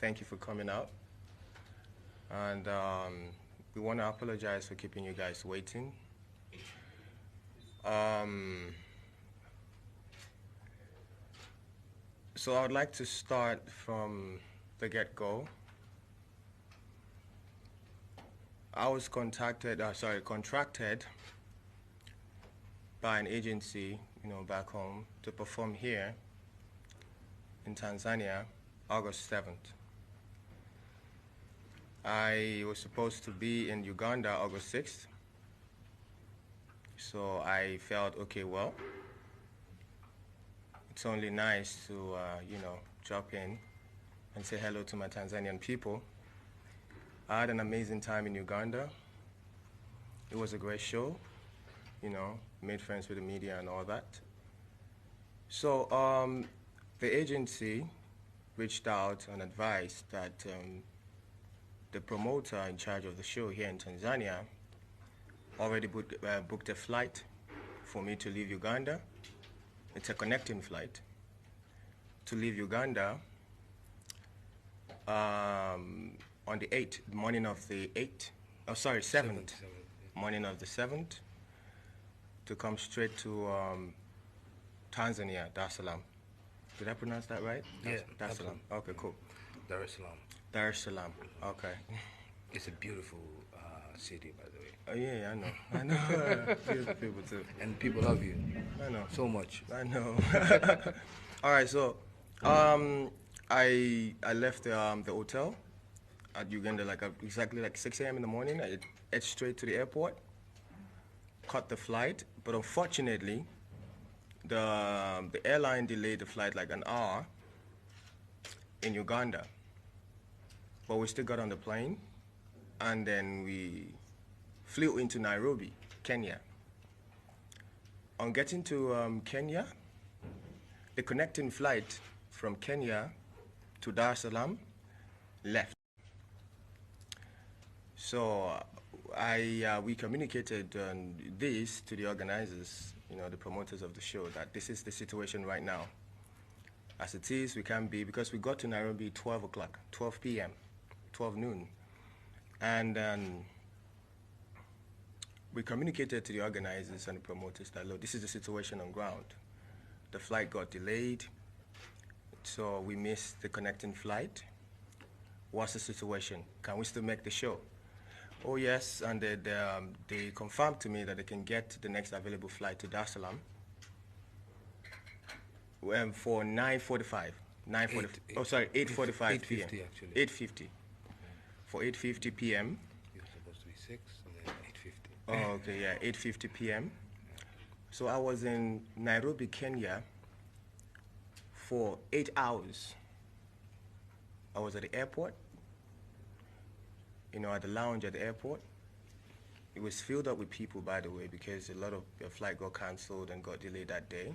Thank you for coming out. And we want to apologize for keeping you guys waiting. So I would like to start from the get-go. I was contracted by an agency, back home to perform here in Tanzania, August 7th. I was supposed to be in Uganda August 6th. So I felt, okay, well, it's only nice to, drop in and say hello to my Tanzanian people. I had an amazing time in Uganda. It was a great show, made friends with the media and all that. So the agency reached out and advised that the promoter in charge of the show here in Tanzania already booked a flight for me to leave Uganda. It's a connecting flight to leave Uganda on the 8th, morning of the 8th, 7th, morning of the 7th, to come straight to Tanzania, Dar es Salaam. Did I pronounce that right? Yeah, Dar es Salaam. Okay, cool. Dar es Salaam. Dar es Salaam. Okay. It's a beautiful city, by the way. Oh yeah, I know. Beautiful people too. And people love you. I know. So much. I know. All right, so I left the hotel at Uganda exactly 6 a.m. in the morning. I head straight to the airport, caught the flight, but unfortunately, the airline delayed the flight like an hour in Uganda. But we still got on the plane, and then we flew into Nairobi, Kenya. On getting to Kenya, the connecting flight from Kenya to Dar es Salaam left. So we communicated this to the organizers, the promoters of the show, that this is the situation right now. As it is, we can't be, because we got to Nairobi 12 o'clock, 12 p.m., 12 noon. And we communicated to the organizers and the promoters that, look, this is the situation on ground. The flight got delayed, so we missed the connecting flight. What's the situation? Can we still make the show? Oh yes, and they confirmed to me that they can get the next available flight to Dar es Salaam for 9:45. 8:45 p.m. 8:50 actually. 8:50. For 8:50 p.m. You're supposed to be 6 and then 8:50. Oh, okay, yeah, 8:50 p.m. So I was in Nairobi, Kenya for 8 hours. I was at the airport, at the lounge at the airport. It was filled up with people, by the way, because a lot of the flight got canceled and got delayed that day.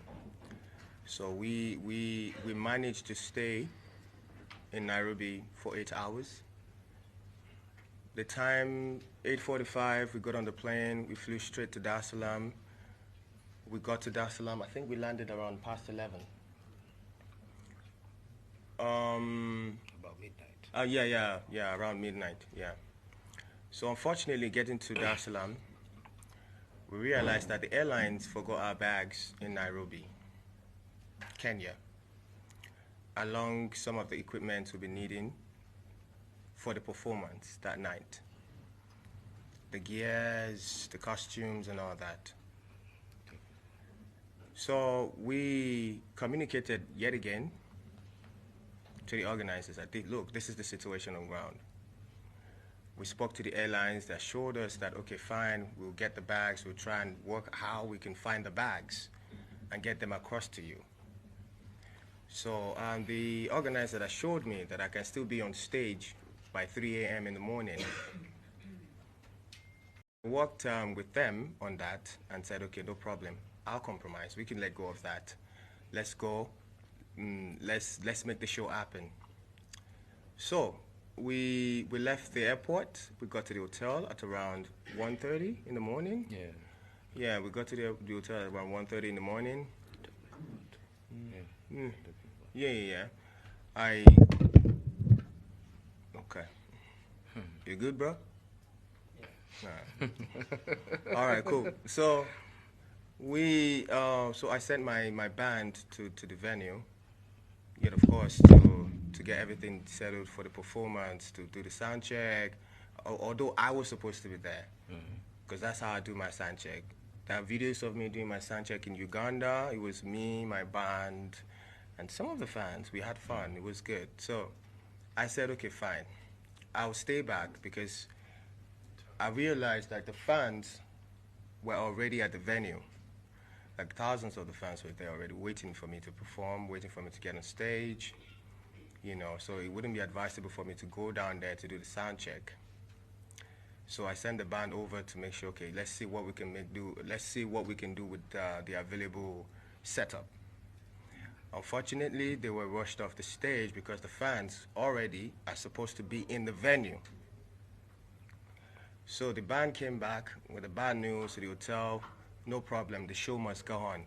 So we managed to stay in Nairobi for 8 hours. The time, 8:45, we got on the plane, we flew straight to Dar es Salaam. We got to Dar es Salaam, I think we landed around past 11. About midnight. Yeah, around midnight, yeah. So unfortunately, getting to Dar es Salaam, we realized that the airlines forgot our bags in Nairobi, Kenya, along some of the equipment we'll be needing for the performance that night. The gears, the costumes, and all that. So we communicated yet again to the organizers that, look, this is the situation on ground. We spoke to the airlines. They assured us that, okay, fine, we'll get the bags. We'll try and work how we can find the bags and get them across to you. So the organizer assured me that I can still be on stage by 3 a.m. in the morning. I worked with them on that and said, okay, no problem. I'll compromise. We can let go of that. Let's go. Let's make the show happen. So we left the airport. We got to the hotel at around 1:30 in the morning. Yeah. Yeah, we got to the hotel at around 1:30 in the morning. Yeah. I Okay. You good, bro? Yeah. All right, cool. So so I sent my band to the venue, yet of course to get everything settled for the performance, to do the sound check. Although I was supposed to be there, because that's how I do my sound check. There are videos of me doing my sound check in Uganda. It was me, my band, and some of the fans. We had fun. It was good. So I said, okay, fine. I'll stay back because I realized that the fans were already at the venue. Like thousands of the fans were there already waiting for me to perform, waiting for me to get on stage, so it wouldn't be advisable for me to go down there to do the sound check. So I sent the band over to make sure, okay, let's see what we can let's see what we can do with the available setup. Unfortunately, they were rushed off the stage because the fans already are supposed to be in the venue. So the band came back with the bad news to the hotel. No problem, the show must go on.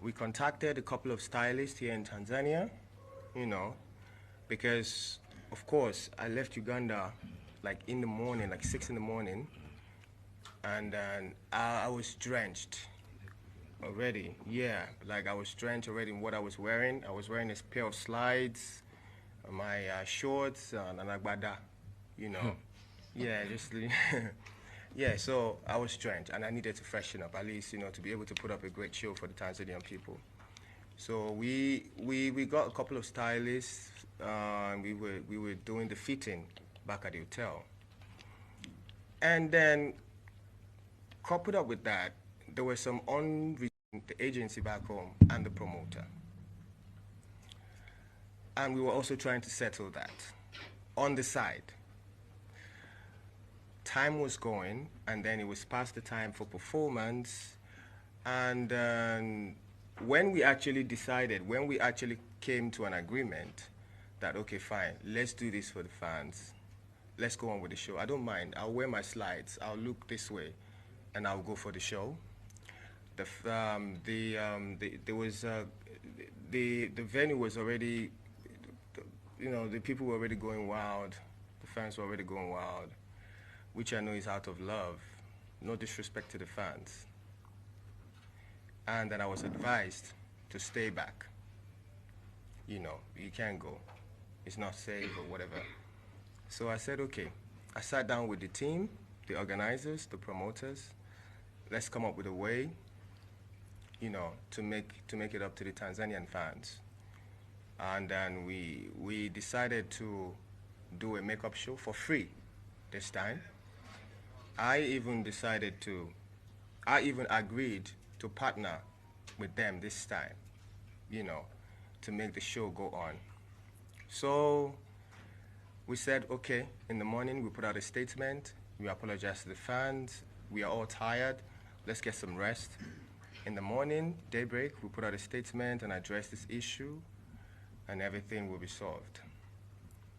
We contacted a couple of stylists here in Tanzania, because, of course, I left Uganda like in the morning, like 6 in the morning, and I was drenched already. Yeah, like I was drenched already in what I was wearing. I was wearing a pair of slides, my shorts, and an agbada, you know. Yeah, just yeah. So I was drenched, and I needed to freshen up at least, to be able to put up a great show for the Tanzanian people. So we got a couple of stylists. We were doing the fitting back at the hotel, and then coupled up with that, there were some the agency back home and the promoter, and we were also trying to settle that on the side. Time was going, and then it was past the time for performance, and when we actually came to an agreement that, okay, fine, let's do this for the fans, let's go on with the show. I don't mind. I'll wear my slides. I'll look this way, and I'll go for the show. The venue was already, the people were already going wild. The fans were already going wild, which I know is out of love. No disrespect to the fans. And then I was advised to stay back. You can't go. It's not safe or whatever. So I said, okay. I sat down with the team, the organizers, the promoters. Let's come up with a way, to make it up to the Tanzanian fans. And then we decided to do a makeup show for free this time. I even agreed to partner with them this time, to make the show go on. So we said, okay, in the morning we put out a statement. We apologize to the fans. We are all tired. Let's get some rest. In the morning, daybreak, we put out a statement and address this issue, and everything will be solved.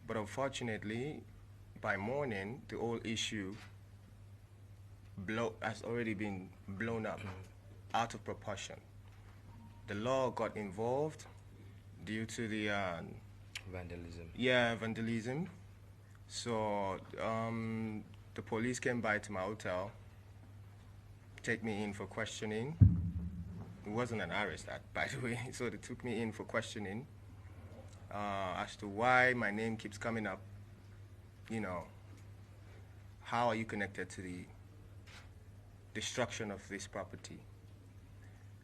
But unfortunately, by morning, the whole issue has already been blown up, out of proportion. The law got involved due to the Vandalism. Yeah, vandalism. So the police came by to my hotel, take me in for questioning. It wasn't an arrest, by the way. So they took me in for questioning as to why my name keeps coming up. How are you connected to the destruction of this property?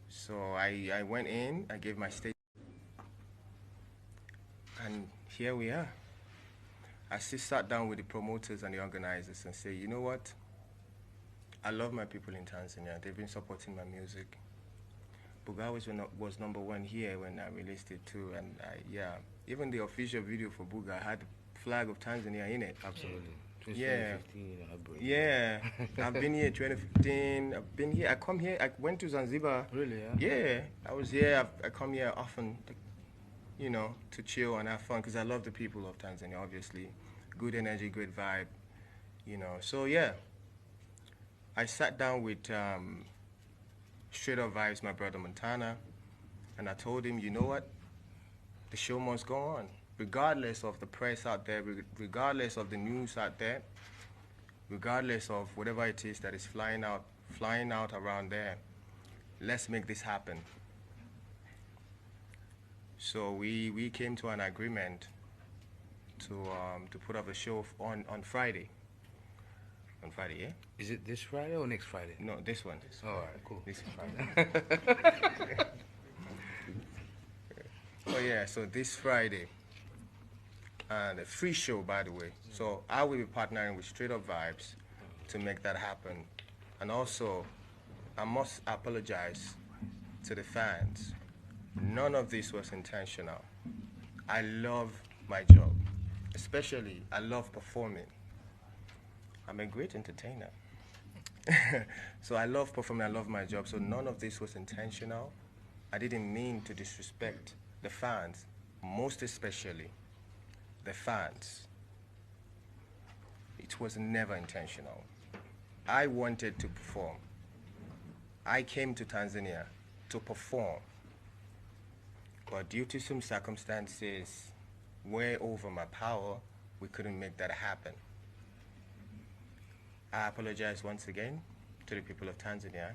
So I went in, I gave my statement, and here we are. I still sat down with the promoters and the organizers and say, you know what? I love my people in Tanzania. They've been supporting my music. Buga was number one here when I released it too, and even the official video for Buga had the flag of Tanzania in it. Absolutely. Yeah. 2015, Yeah. I've been here 2015. I've been here. I come here. I went to Zanzibar. Really, yeah? Yeah. I was here. I come here often, to chill and have fun because I love the people of Tanzania, obviously. Good energy, great vibe, So, yeah. I sat down with Straight Up Vibes, my brother Montana, and I told him, you know what? The show must go on. regardless of the press out there, regardless of the news out there, regardless of whatever it is that is flying out around there, let's make this happen. So we came to an agreement to put up a show on Friday. On Friday, yeah? Is it this Friday or next Friday? No, this one. All right, cool. This Friday. Oh yeah, so this Friday, and a free show, by the way. So I will be partnering with Straight Up Vibes to make that happen. And also, I must apologize to the fans. None of this was intentional. I love my job. Especially, I love performing. I'm a great entertainer. So I love performing, I love my job. So none of this was intentional. I didn't mean to disrespect the fans, most especially the fans. It was never intentional. I wanted to perform. I came to Tanzania to perform. But due to some circumstances way over my power, we couldn't make that happen. I apologize once again to the people of Tanzania,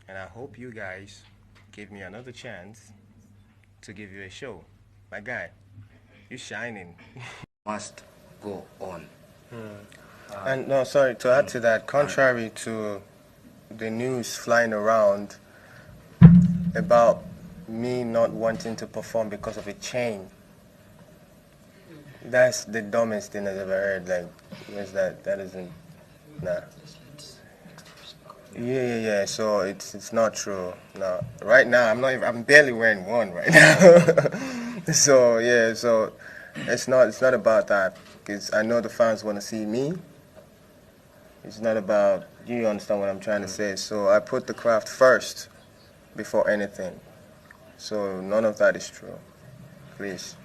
and I hope you guys give me another chance to give you a show. My guy, you're shining. Must go on. And no, sorry, to add to that, contrary to the news flying around about me not wanting to perform because of a chain, that's the dumbest thing I've ever heard. Like, that isn't, nah. Yeah. So it's not true. No, right now I'm barely wearing one right now. So yeah, so it's not about that, because I know the fans want to see me. It's not about, you understand what I'm trying to say. So I put the craft first before anything. So none of that is true. Please.